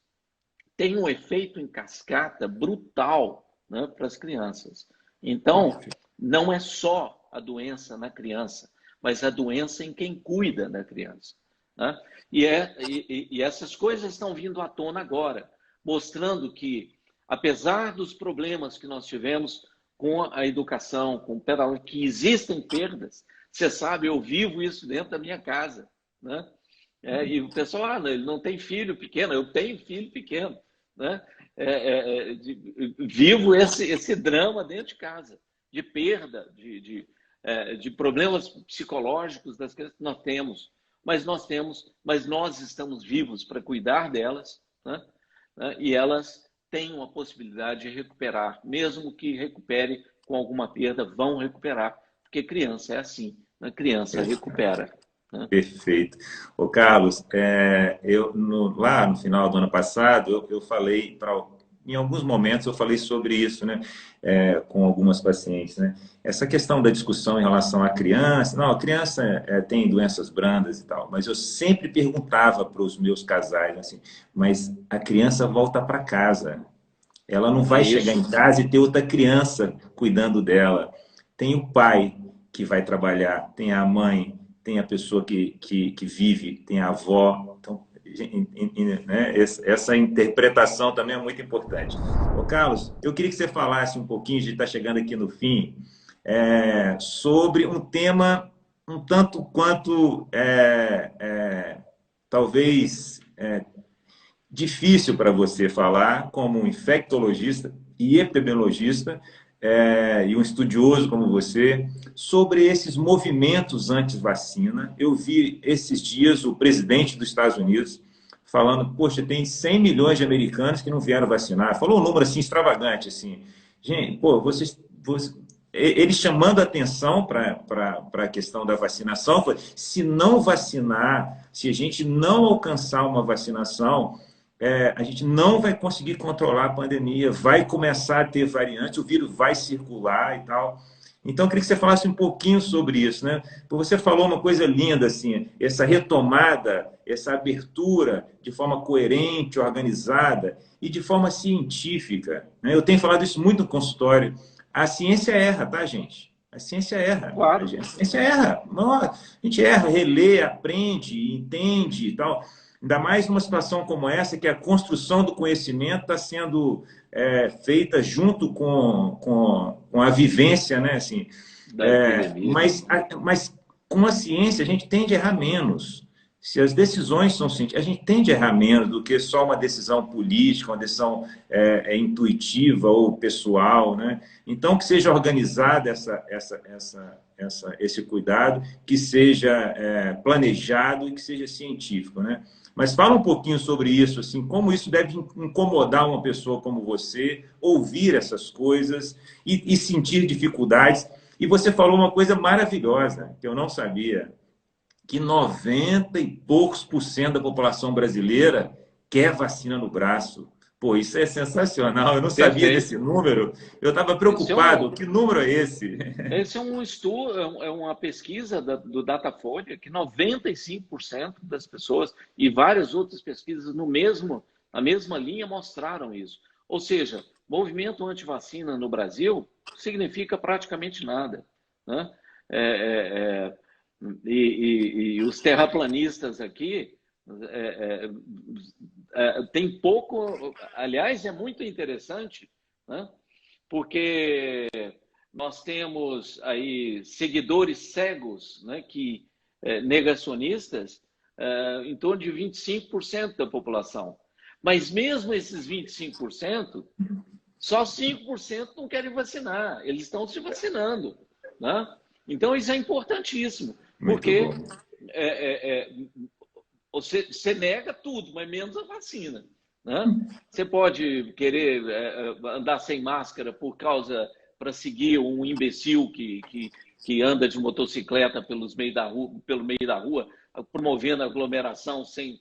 tem um efeito em cascata brutal, né, para as crianças. Então, não é só a doença na criança, mas a doença em quem cuida da criança. Né? E essas coisas estão vindo à tona agora, mostrando que, apesar dos problemas que nós tivemos com a educação, com o pedagogia, que existem perdas, você sabe, eu vivo isso dentro da minha casa. Né? E o pessoal, ele não tem filho pequeno, eu tenho filho pequeno. Né? Vivo esse drama dentro de casa, de perda, de problemas psicológicos das crianças que nós temos, mas nós estamos vivos para cuidar delas, né? E elas têm uma possibilidade de recuperar, mesmo que recupere com alguma perda, vão recuperar, porque criança é assim, né? Criança recupera. Né? Perfeito. Carlos, lá no final do ano passado, eu falei em alguns momentos eu falei sobre isso, né, com algumas pacientes, né? Essa questão da discussão em relação à criança, não, a criança tem doenças brandas e tal, mas eu sempre perguntava para os meus casais, assim, mas a criança volta para casa, ela não É vai chegar em isso. casa e ter outra criança cuidando dela. Tem o pai que vai trabalhar, tem a mãe, tem a pessoa que vive, tem a avó. Então, né, essa interpretação também é muito importante. Ô, Carlos, eu queria que você falasse um pouquinho, a gente está chegando aqui no fim, sobre um tema um tanto quanto, talvez, difícil para você falar como um infectologista e epidemiologista, e um estudioso como você, sobre esses movimentos anti-vacina. Eu vi esses dias o presidente dos Estados Unidos falando, poxa, tem 100 milhões de americanos que não vieram vacinar. Falou um número assim extravagante, assim. Gente, pô, ele chamando atenção para a questão da vacinação, se não vacinar, se a gente não alcançar uma vacinação, a gente não vai conseguir controlar a pandemia, vai começar a ter variantes, o vírus vai circular e tal. Então, eu queria que você falasse um pouquinho sobre isso, né? Porque você falou uma coisa linda, assim, essa retomada, essa abertura de forma coerente, organizada e de forma científica, né? Eu tenho falado isso muito no consultório. A ciência erra, tá, gente? A ciência erra. A Claro. ciência erra. Não, a gente erra, relê, aprende, entende e tal. Ainda mais numa situação como essa, que a construção do conhecimento está sendo feita junto com a vivência, né? Assim, Da epidemia. mas com a ciência a gente tende a errar menos. Se as decisões são científicas, a gente tende a errar menos do que só uma decisão política, uma decisão intuitiva ou pessoal, né? Então, que seja organizada esse cuidado, que seja planejado e que seja científico, né? Mas fala um pouquinho sobre isso, assim, como isso deve incomodar uma pessoa como você, ouvir essas coisas e sentir dificuldades. E você falou uma coisa maravilhosa, que eu não sabia, que 90 e poucos por cento da população brasileira quer vacina no braço. Pô, isso é sensacional. Eu não sabia desse Perfeito. número. Eu estava Esse é preocupado. um, Que número é esse? esse é um estudo, é uma pesquisa do Datafolha que 95% das pessoas e várias outras pesquisas na mesma linha mostraram isso. Ou seja, movimento anti-vacina no Brasil significa praticamente nada, né? É, é, e os terraplanistas aqui tem pouco. Aliás, é muito interessante, né? Porque nós temos aí seguidores cegos, né, negacionistas, em torno de 25% da população. Mas mesmo esses 25%, só 5% não querem vacinar. Eles estão se vacinando, né? Então, isso é importantíssimo, Muito bom. porque você nega tudo, mas menos a vacina, né? Você pode querer andar sem máscara por causa para seguir um imbecil que anda de motocicleta pelo meio da rua, promovendo aglomeração sem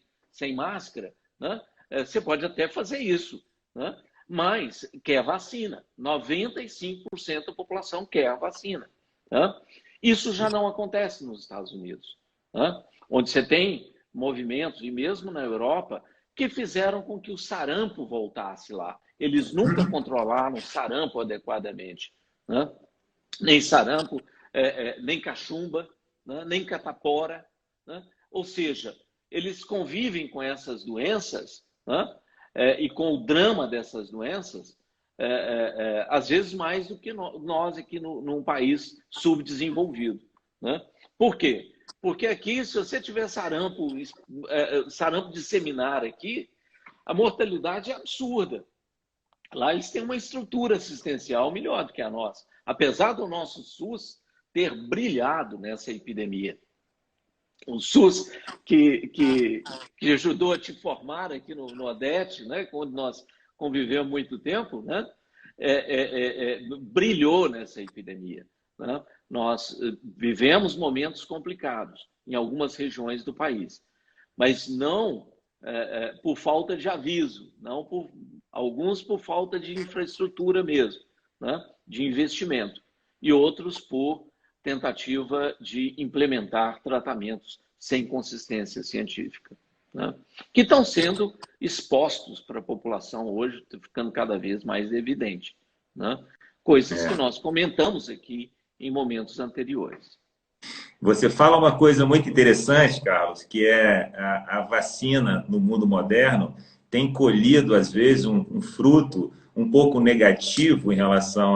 máscara, né? Você pode até fazer isso, né? Mas quer vacina. 95% da população quer a vacina, né? Isso já não acontece nos Estados Unidos, né? Onde você tem movimentos, e mesmo na Europa, que fizeram com que o sarampo voltasse lá. Eles nunca controlaram o sarampo adequadamente, né? Nem sarampo, nem cachumba, né? Nem catapora, né? Ou seja, eles convivem com essas doenças, né? E com o drama dessas doenças, às vezes mais do que nós aqui num país subdesenvolvido, né? Por quê? Porque aqui, se você tiver sarampo disseminar aqui, a mortalidade é absurda. Lá eles têm uma estrutura assistencial melhor do que a nossa, apesar do nosso SUS ter brilhado nessa epidemia. O SUS que ajudou a te formar aqui no Odete, né, onde nós convivemos muito tempo, né, brilhou nessa epidemia, né? Nós vivemos momentos complicados em algumas regiões do país, mas não por falta de aviso, não Alguns por falta de infraestrutura mesmo, né? De investimento. E outros por tentativa de implementar tratamentos sem consistência científica, né? Que estão sendo expostos para a população hoje, ficando cada vez mais evidente, né? Coisas que É. nós comentamos aqui em momentos anteriores. Você fala uma coisa muito interessante, Carlos, que é a vacina no mundo moderno tem colhido, às vezes, um fruto um pouco negativo em relação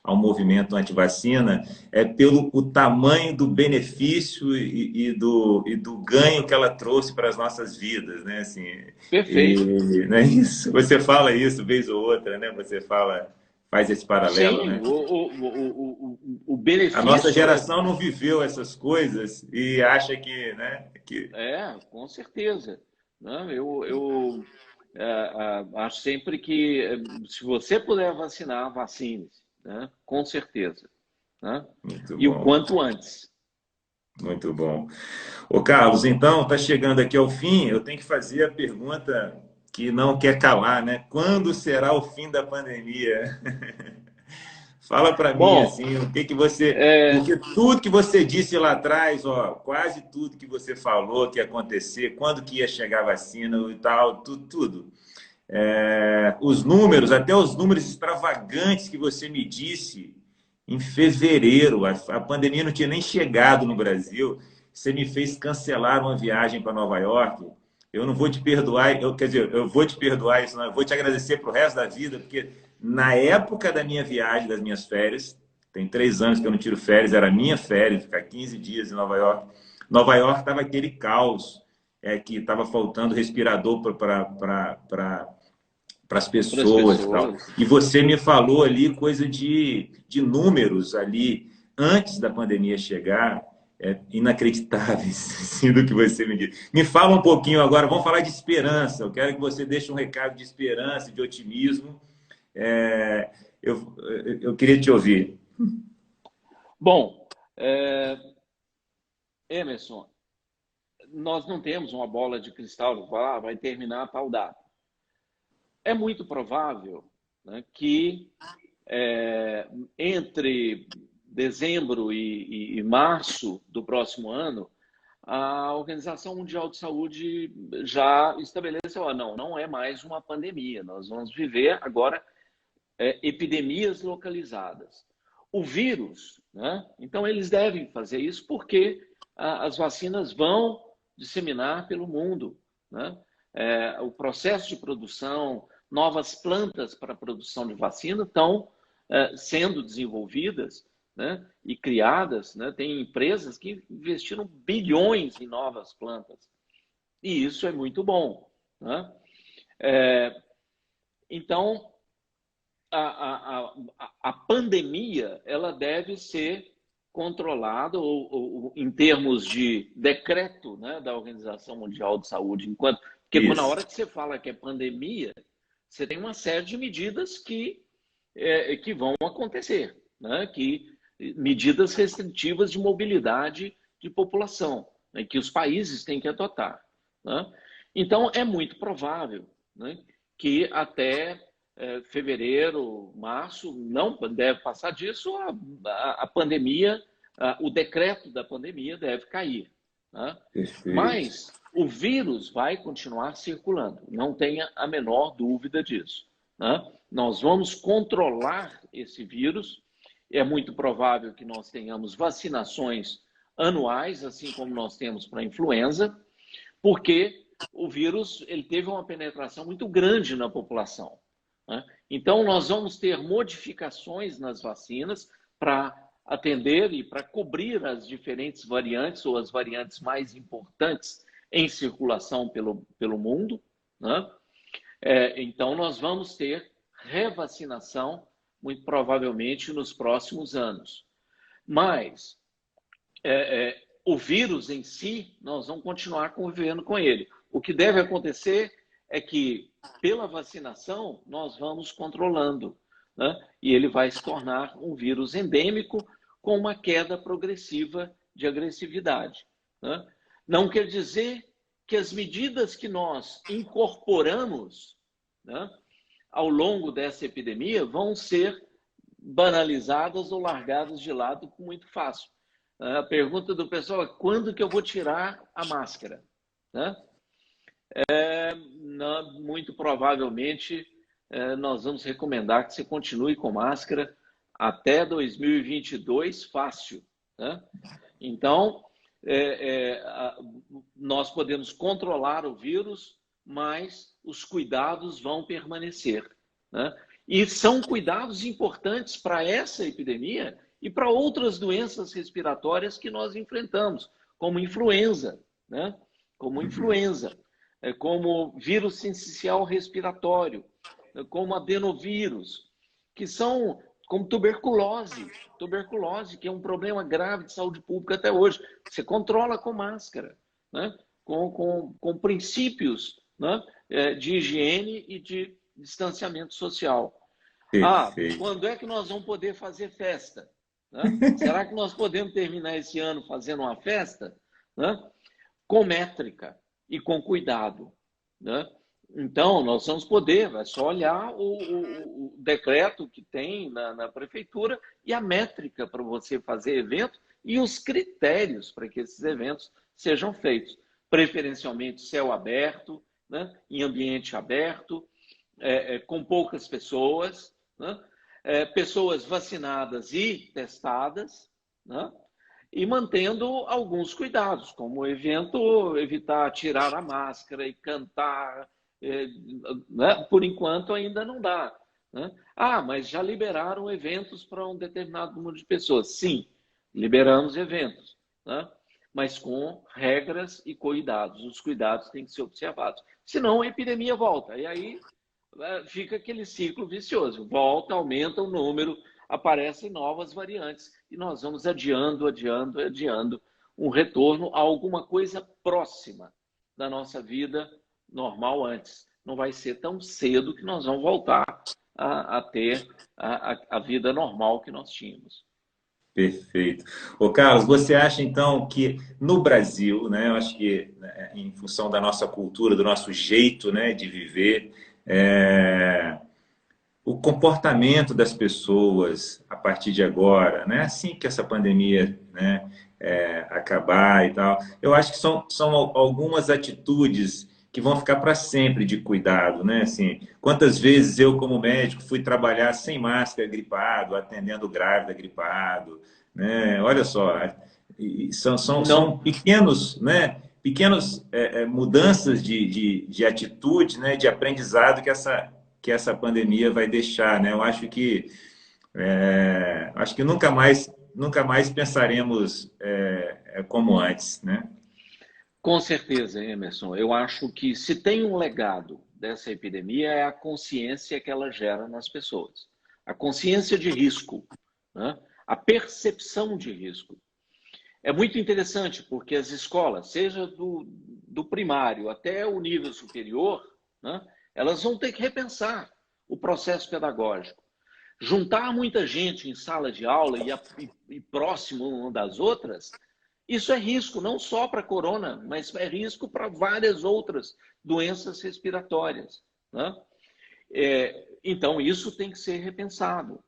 ao movimento anti-vacina, pelo o tamanho do benefício e do ganho que ela trouxe para as nossas vidas, né? Assim, Perfeito. não é isso? Você fala isso vez ou outra, né? Você fala, faz esse paralelo, Sim, né? o A nossa benefício é. geração não viveu essas coisas e acha que, né, que Com certeza. Né? Acho sempre que se você puder vacinar, vacine-se, né? Com certeza. Né? muito E o bom, quanto antes. muito bom. Ô Carlos, então, está chegando aqui ao fim, eu tenho que fazer a pergunta que não quer calar, né? Quando será o fim da pandemia? Fala para mim Bom, assim, o que que você, é, porque tudo que você disse lá atrás, ó, quase tudo que você falou que ia acontecer, quando que ia chegar a vacina e tal, tudo, tudo. Os números, até os números extravagantes que você me disse em fevereiro, a pandemia não tinha nem chegado no Brasil, você me fez cancelar uma viagem para Nova York. Eu não vou te perdoar, quer dizer, eu vou te perdoar isso, não, eu vou te agradecer para o resto da vida, porque na época da minha viagem, das minhas férias, tem 3 anos que eu não tiro férias, era a minha férias, ficar 15 dias em Nova York. Nova York estava aquele caos, que estava faltando respirador para as para as pessoas e tal. pessoas. E você me falou ali coisa de números ali antes da pandemia chegar, inacreditáveis, assim, do que você me disse. Me fala um pouquinho agora, vamos falar de esperança. Eu quero que você deixe um recado de esperança, de otimismo. É, eu queria te ouvir. Bom, Emerson, nós não temos uma bola de cristal que vai terminar a tal data. É muito provável, né, que entre dezembro e março do próximo ano, a Organização Mundial de Saúde já estabeleceu, não é mais uma pandemia, nós vamos viver agora epidemias localizadas. O vírus, né? Então eles devem fazer isso porque as vacinas vão disseminar pelo mundo, né? O processo de produção, novas plantas para a produção de vacina estão sendo desenvolvidas, né? E criadas, né? Tem empresas que investiram bilhões em novas plantas. E isso é muito bom, né? Então, a pandemia ela deve ser controlada ou em termos de decreto, né, da Organização Mundial de Saúde, porque na Isso. hora que você fala que é pandemia, você tem uma série de medidas que vão acontecer, né, medidas restritivas de mobilidade de população, né, que os países têm que adotar, né? Então é muito provável, né, que até fevereiro, março, não deve passar disso, a pandemia, o decreto da pandemia deve cair, né? Perfeito. Mas o vírus vai continuar circulando, não tenha a menor dúvida disso, né? Nós vamos controlar esse vírus, é muito provável que nós tenhamos vacinações anuais, assim como nós temos para a influenza, porque o vírus ele teve uma penetração muito grande na população, né? Então, nós vamos ter modificações nas vacinas para atender e para cobrir as diferentes variantes ou as variantes mais importantes em circulação pelo mundo, né? Então, nós vamos ter revacinação, muito provavelmente, nos próximos anos. Mas o vírus em si, nós vamos continuar convivendo com ele. O que deve acontecer é que, pela vacinação, nós vamos controlando, né? E ele vai se tornar um vírus endêmico com uma queda progressiva de agressividade, né? Não quer dizer que as medidas que nós incorporamos né, ao longo dessa epidemia vão ser banalizadas ou largadas de lado muito fácil. A pergunta do pessoal é: quando que eu vou tirar a máscara? Né? Muito provavelmente nós vamos recomendar que você continue com máscara até 2022, fácil. Né? Então, nós podemos controlar o vírus, mas os cuidados vão permanecer. Né? E são cuidados importantes para essa epidemia e para outras doenças respiratórias que nós enfrentamos, como influenza, né? Como influenza, como vírus sincicial respiratório, como adenovírus, que são como tuberculose, que é um problema grave de saúde pública até hoje. Você controla com máscara, né? com princípios, né? De higiene e de distanciamento social. Perfeito. Quando é que nós vamos poder fazer festa? Né? Será que nós podemos terminar esse ano fazendo uma festa? Né? Com métrica e com cuidado. Né? Então, nós vamos poder, é só olhar o decreto que tem na prefeitura e a métrica para você fazer evento e os critérios para que esses eventos sejam feitos. Preferencialmente céu aberto, né? Em ambiente aberto, com poucas pessoas, né? Pessoas vacinadas e testadas, né? E mantendo alguns cuidados, como o evento, evitar tirar a máscara e cantar, né? Por enquanto ainda não dá. Né? Mas já liberaram eventos para um determinado número de pessoas. Sim, liberamos eventos, né? Mas com regras e cuidados. Os cuidados têm que ser observados. Senão a epidemia volta. E aí fica aquele ciclo vicioso. Volta, aumenta o número, aparecem novas variantes e nós vamos adiando um retorno a alguma coisa próxima da nossa vida normal antes. Não vai ser tão cedo que nós vamos voltar a ter a vida normal que nós tínhamos. Perfeito. Ô, Carlos, você acha então que no Brasil, né, eu acho que em função da nossa cultura, do nosso jeito, né, de viver, o comportamento das pessoas a partir de agora, né, assim que essa pandemia, né, acabar e tal, eu acho que são algumas atitudes que vão ficar para sempre de cuidado, né? Assim, quantas vezes eu, como médico, fui trabalhar sem máscara, gripado, atendendo grávida, gripado, né? Olha só, são pequenos, né? Pequenas mudanças de atitude, né? De aprendizado que essa pandemia vai deixar, né? Eu acho que nunca mais pensaremos como antes, né? Com certeza, Emerson. Eu acho que se tem um legado dessa epidemia é a consciência que ela gera nas pessoas. A consciência de risco, né? A percepção de risco. É muito interessante porque as escolas, seja do primário até o nível superior, né? Elas vão ter que repensar o processo pedagógico. Juntar muita gente em sala de aula e próximo uma das outras, isso é risco não só para a corona, mas é risco para várias outras doenças respiratórias. Né? Então, isso tem que ser repensado.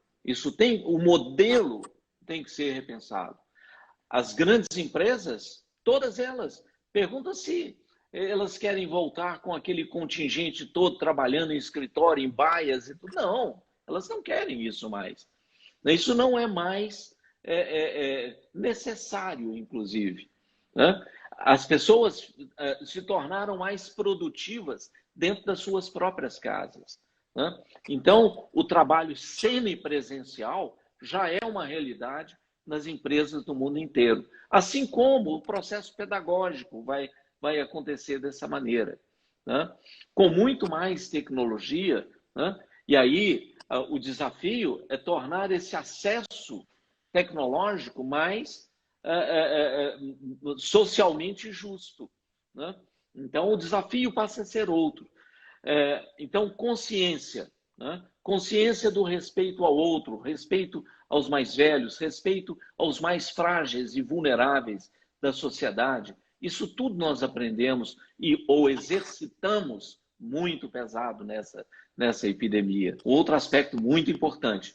O modelo tem que ser repensado. As grandes empresas, todas elas, perguntam se elas querem voltar com aquele contingente todo trabalhando em escritório, em baias e tudo. Não, elas não querem isso mais. Isso não é mais necessário, inclusive. Né? As pessoas se tornaram mais produtivas dentro das suas próprias casas. Né? Então, o trabalho semipresencial já é uma realidade nas empresas do mundo inteiro. Assim como o processo pedagógico vai acontecer dessa maneira. Né? Com muito mais tecnologia, né? E aí o desafio é tornar esse acesso tecnológico mais socialmente justo. Né? Então, o desafio passa a ser outro. Então, consciência. Né? Consciência do respeito ao outro, respeito aos mais velhos, respeito aos mais frágeis e vulneráveis da sociedade. Isso tudo nós aprendemos ou exercitamos muito pesado nessa epidemia. Outro aspecto muito importante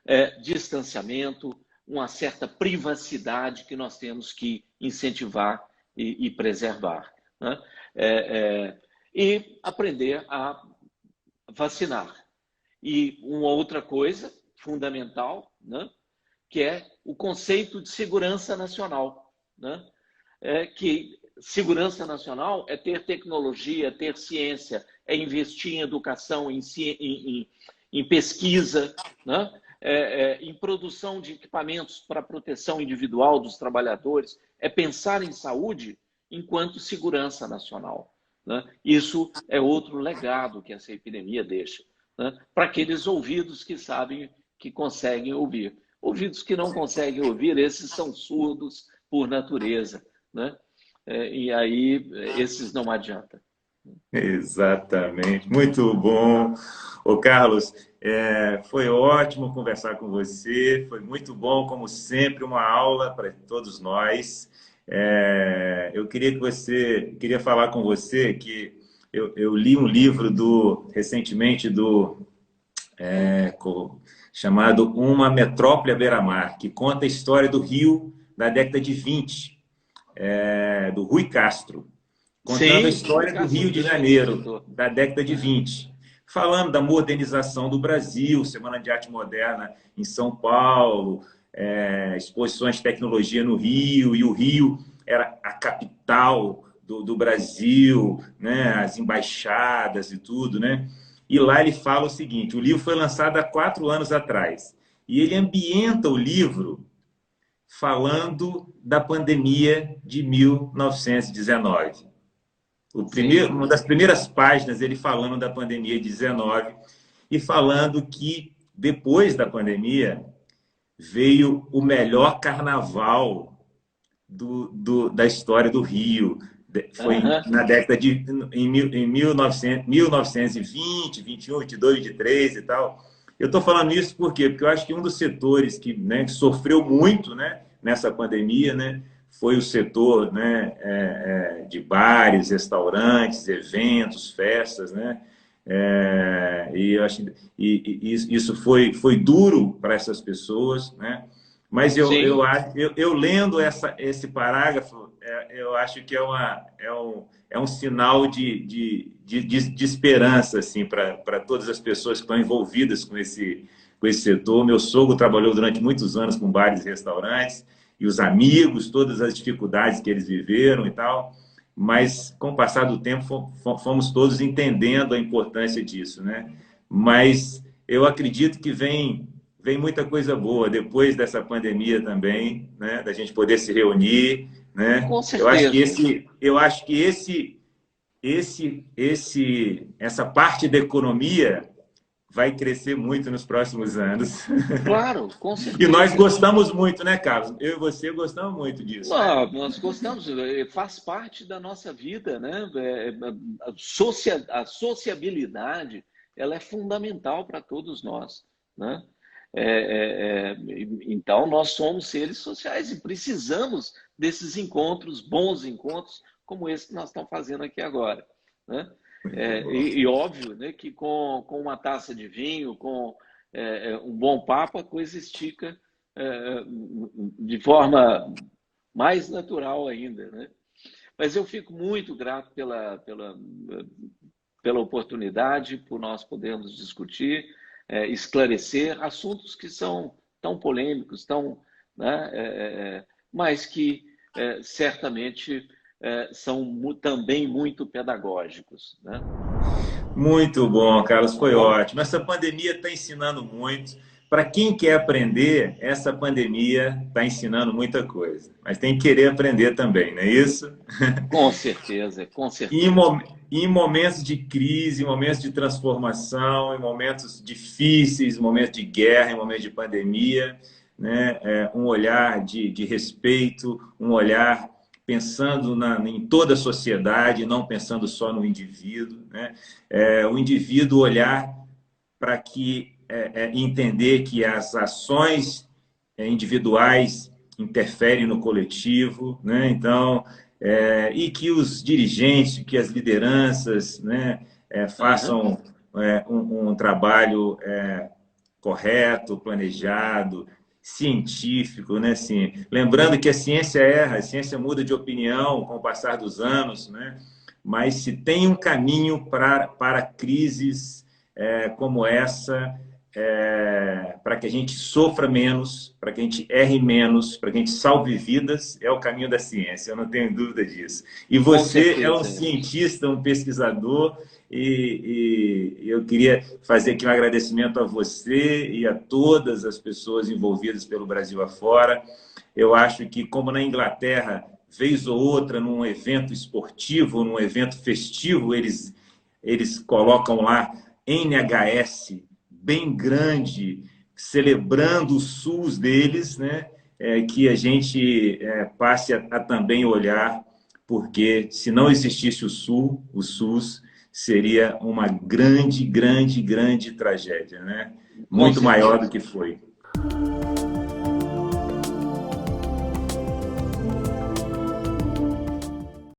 é distanciamento, uma certa privacidade que nós temos que incentivar e preservar, né? E aprender a vacinar. E uma outra coisa fundamental, né, que é o conceito de segurança nacional, né? Que segurança nacional é ter tecnologia, ter ciência, é investir em educação, em pesquisa, né? Em produção de equipamentos para proteção individual dos trabalhadores, é pensar em saúde enquanto segurança nacional, né? Isso é outro legado que essa epidemia deixa, né? Para aqueles ouvidos que sabem que conseguem ouvir. Ouvidos que não conseguem ouvir, esses são surdos por natureza, né? E aí esses não adianta. Exatamente, muito bom. Ô Carlos, foi ótimo conversar com você, foi muito bom, como sempre, uma aula para todos nós. Eu queria falar com você que eu li um livro recentemente chamado Uma Metrópole à Beira-Mar, que conta a história do Rio da década de 20, do Rui Castro, contando a Sim, história do Rio de Janeiro da década de 20, falando da modernização do Brasil, Semana de Arte Moderna em São Paulo, exposições de tecnologia no Rio, e o Rio era a capital do Brasil, né? As embaixadas e tudo, né? E lá ele fala o seguinte: o livro foi lançado há 4 anos atrás, e ele ambienta o livro falando da pandemia de 1919. Uma das primeiras páginas, ele falando da pandemia de 19 e falando que depois da pandemia veio o melhor carnaval da história do Rio. Foi na década de em 1920, 21, 22, 23 e tal. Eu estou falando isso por quê? Porque eu acho que um dos setores que sofreu muito, né, nessa pandemia, né, foi o setor, né, de bares, restaurantes, eventos, festas, né? E eu acho isso foi duro para essas pessoas, né? Mas eu lendo esse parágrafo, eu acho que é um sinal de esperança assim, para todas as pessoas que estão envolvidas com esse setor. Meu sogro trabalhou durante muitos anos com bares e restaurantes, e os amigos, todas as dificuldades que eles viveram e tal. Mas, com o passar do tempo, fomos todos entendendo a importância disso, né? Mas eu acredito que vem muita coisa boa depois dessa pandemia também, né? Da gente poder se reunir, né? Com certeza. Eu acho que essa parte da economia vai crescer muito nos próximos anos. Claro, com E nós certeza. gostamos muito, né, Carlos? Eu e você gostamos muito disso, né? Nós gostamos, faz parte da nossa vida, né? A sociabilidade, ela é fundamental para todos nós, né? Então, nós somos seres sociais e precisamos desses encontros, bons encontros, como esse que nós estamos fazendo aqui agora, né? E óbvio, né, que com uma taça de vinho, com um bom papo, a coisa estica de forma mais natural ainda, né? Mas eu fico muito grato pela oportunidade, por nós podermos discutir, esclarecer assuntos que são tão polêmicos, mas que certamente são também muito pedagógicos, né? Muito bom, Carlos, Tá foi bom? ótimo. Essa pandemia está ensinando muito. Para quem quer aprender, essa pandemia está ensinando muita coisa. Mas tem que querer aprender também, não é isso? Com certeza, com E certeza. em momentos de crise, em momentos de transformação, em momentos difíceis, em momentos de guerra, em momentos de pandemia, né? Um olhar de respeito, um olhar pensando em toda a sociedade, não pensando só no indivíduo, né? O indivíduo olhar para entender que as ações individuais interferem no coletivo, né? Então, e que os dirigentes, que as lideranças, né, Aham. façam um trabalho correto, planejado, científico, né? Assim, lembrando que a ciência erra, a ciência muda de opinião com o passar dos anos, né? Mas se tem um caminho para crises como essa, para que a gente sofra menos, para que a gente erre menos, para que a gente salve vidas, é o caminho da ciência, eu não tenho dúvida disso. E Com você é um certeza. cientista, um pesquisador, e eu queria fazer aqui um agradecimento a você e a todas as pessoas envolvidas pelo Brasil afora. Eu acho que, como na Inglaterra, vez ou outra, num evento esportivo, num evento festivo, eles colocam lá NHS bem grande, celebrando o SUS deles, né? Que a gente passe a também olhar, porque se não existisse o SUS seria uma grande, grande, grande tragédia, né? Com Muito maior do certeza. que foi.